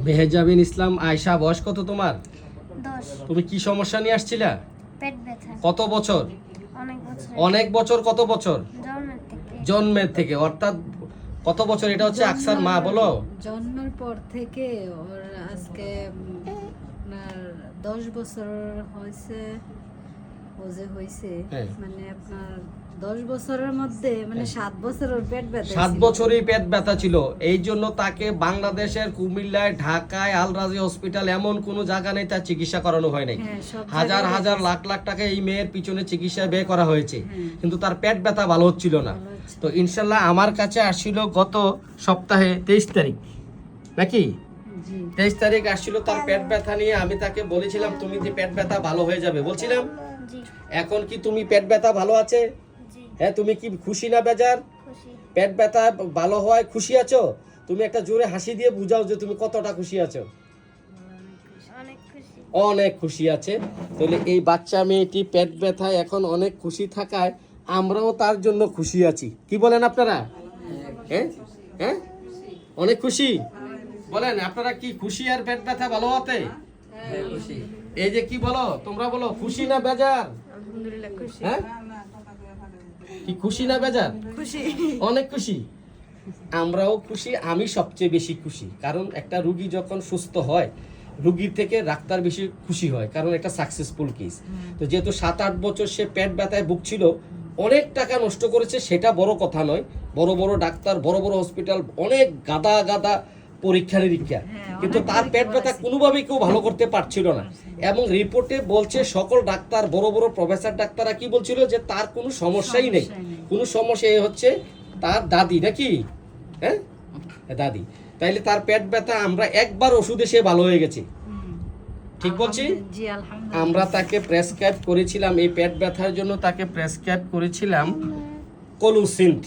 মেহেজাবিন ইসলাম আয়শা, বয়স কত তোমার? 10। তুমি কি সমস্যা নিয়ে আসছিলা? পেট ব্যথা। কত বছর? অনেক বছর। অনেক বছর। কত বছর? জন্মের থেকে। জন্মের থেকে, অর্থাৎ কত বছর? এটা হচ্ছে আকসার মা, বলো। জন্মের পর থেকে ওর আজকে আপনার 10 বছর হয়েছে। ও যে হয়েছে হ্যাঁ। মানে আপনার 10 বছরের মধ্যে মানে 7 বছর ওর পেট ব্যথা 7 ছিল। বছরই পেট ব্যথা ছিল। এই জন্য তাকে বাংলাদেশের কুমিল্লায়, ঢাকায়, আল রাজি হসপিটাল এমন কোনো জায়গা নেই তার চিকিৎসা করানো হয় নাই। হ্যাঁ, সব হাজার জায়গায় হাজার দেখাইছে। লাখ লাখ টাকা এই মেয়ের পিছনে চিকিৎসায় ব্যয় করা হয়েছে, হ্যাঁ। কিন্তু তার পেট ব্যথা ভালো হচ্ছিল না। ভালো হচ্ছে। তো ইনশাল্লাহ আমার কাছে আসছিল গত সপ্তাহে 23 তারিখ নাকি, জি 23 তারিখ আসছিল তার পেট ব্যথা নিয়ে। আমি তাকে বলেছিলাম তুমি যে পেট ব্যথা ভালো হয়ে যাবে, বলছিলাম। জি। এখন কি তুমি পেট ব্যথা ভালো আছে? জি। হ্যাঁ, তুমি কি খুশি না বেজার? খুশি। পেট ব্যথা ভালো হয় খুশি আছো? তুমি একটা জোরে হাসি দিয়ে বুঝাও যে তুমি কতটা খুশি আছো। অনেক খুশি। অনেক খুশি আছে। তাহলে এই বাচ্চা মেয়েটি পেট ব্যথায় এখন অনেক খুশি থাকায় আমরাও তার জন্য খুশি আছি। কি বলেন আপনারা? হ্যাঁ হ্যাঁ, অনেক খুশি। বলেন আপনারা কি খুশি আর পেট ব্যথা ভালো হতে? খুশি। এই যে কি বলো তোমরা, বলো খুশি না বেজার? আলহামদুলিল্লাহ খুশি। হ্যাঁ, কি খুশি না বেজার? খুশি। অনেক খুশি। আমরাও খুশি, আমি সবচেয়ে বেশি খুশি। কারণ একটা রুগী যখন সুস্থ হয়, রুগীর থেকে ডাক্তার বেশি খুশি হয়, কারণ একটা সাকসেসফুল কেস। তো যেহেতু 7-8 বছর সে পেট ব্যথায় ভুগছিল, অনেক টাকা নষ্ট করেছে, সেটা বড় কথা নয়। বড় বড় ডাক্তার, বড় বড় হসপিটাল, অনেক গাদা গাদা পরীক্ষা নিরীক্ষা, কিন্তু তার পেট ব্যথা কোনোভাবেই কেউ ভালো করতে পারছিল না। এবং রিপোর্টে বলছে সকল ডাক্তার, বড় বড় প্রফেসর ডাক্তাররা কি বলছিল যে তার কোনো সমস্যাই নেই। কোনো সমস্যা এই হচ্ছে তার দাদি নাকি, হ্যাঁ দাদি। তাইলে তার পেট ব্যথা আমরা একবার ওষুধে সে ভালো হয়ে গেছে, ঠিক বলছি? জি আলহামদুলিল্লাহ। আমরা তাকে প্রেসক্রাইব করেছিলাম, এই পেট ব্যথার জন্য তাকে প্রেসক্রাইব করেছিলাম কলুসিন্ট,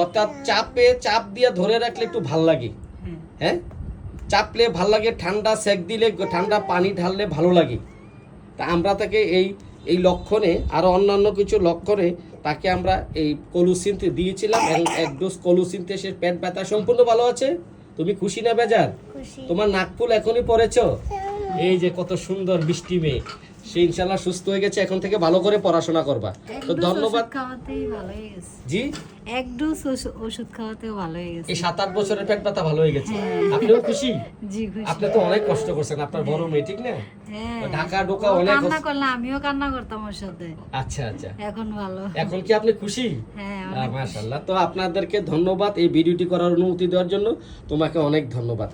অর্থাৎ চাপ দিয়ে ধরে রাখলে একটু ভাল লাগে। হ্যাঁ। হ্যাঁ, চাপলে ভাল লাগে, ঠান্ডা সেক দিলে, ঠান্ডা পানি ঢাললে ভালো লাগে। তা আমরা তাকে এই লক্ষণে আরো অন্যান্য কিছু লক্ষণে তাকে আমরা এই কলুসিন্থ দিয়েছিলাম, এবং 1 ডোজ কলুসিন্থে সে পেট ব্যথা সম্পূর্ণ ভালো আছে। তুমি খুশি না বেজার? খুশি। তোমার নাকফুল এখনই পড়েছো। এই যে কত সুন্দর মিষ্টি মেয়ে, সে ইনশাল্লাহ সুস্থ হয়ে গেছে। এখন থেকে ভালো করে পড়াশোনা করবা। তো ধন্যবাদ। ওষুধ খাওয়াতেই ভালো হয়ে গেছে। জি, 1 ডোজ ওষুধ খাওয়াতেও ভালো হয়ে গেছে। এই 7-8 বছরের পেট ব্যথা ভালো হয়ে গেছে। আপনিও খুশি? জি খুশি। আপনি তো অনেক কষ্ট করছেন, আপনার বড় মেয়ে, ঠিক না? হ্যাঁ। ঢাকা ঢোকা ও অনেক কান্না করলে আমিও কান্না করতাম ওর সাথে। আচ্ছা আচ্ছা, এখন ভালো। এখন কি আপনি খুশি? হ্যাঁ অনেক খুশি। মাশাআল্লাহ। তো আপনাদেরকে ধন্যবাদ এই ভিডিওটি করার অনুমতি দেওয়ার জন্য। তোমাকে অনেক ধন্যবাদ।